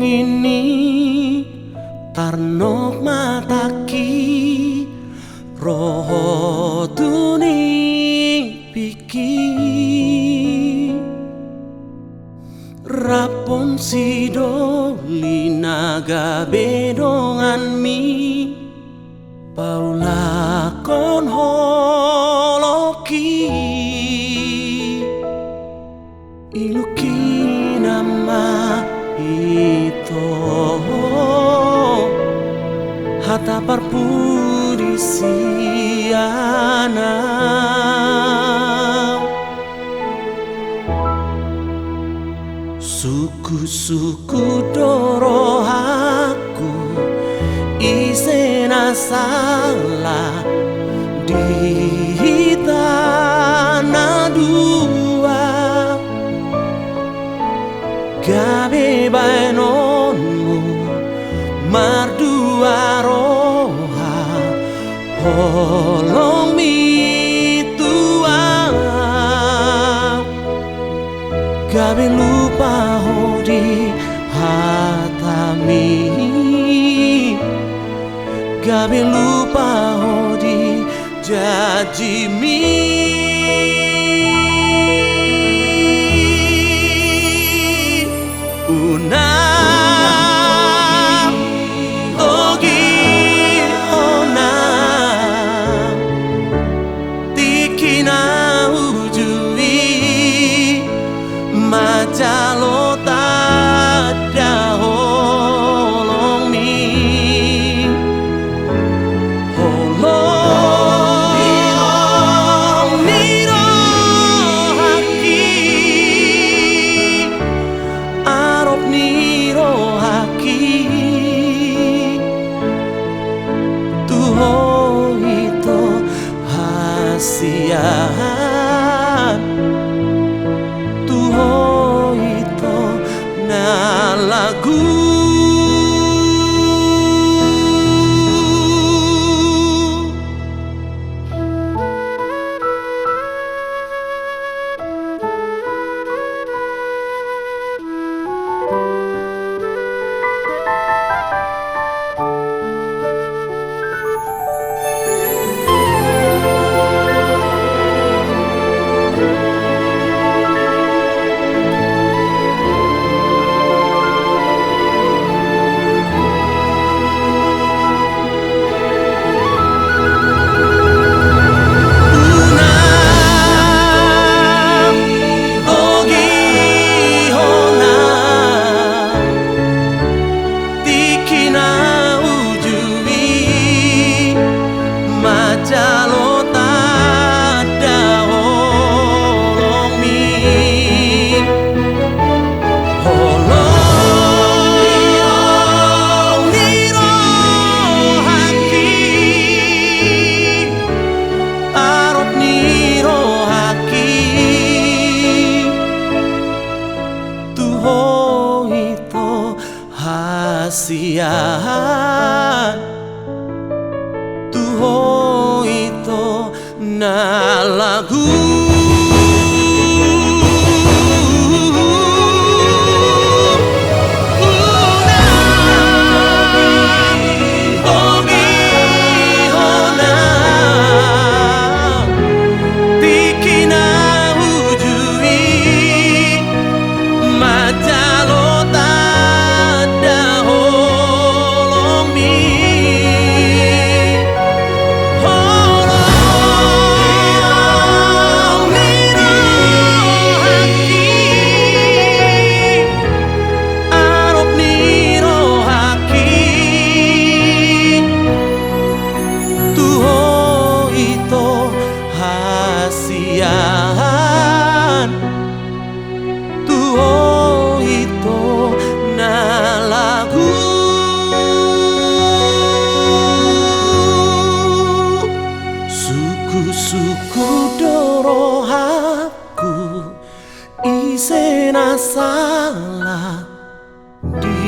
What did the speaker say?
ngini tarnok mataki roho tuning piki rapon sido linaga bedongan mi paula kon holoki iluki nama itu hata parpuri siana suku-suku doro aku isena salah di tanah dua gabe bainonmu mardua roha holong mi tua gabe lupa hodi hatami gabe lupa hodi janji mi Macalo tada holong mi holong niro haki arop niro haki tuho itu hasian lagu Macalo tada holong mi holong niro haki arop niro haki tuho itu hasian tuho itu na lagu tuho itu na lagu suku-suku doro aku isena salah di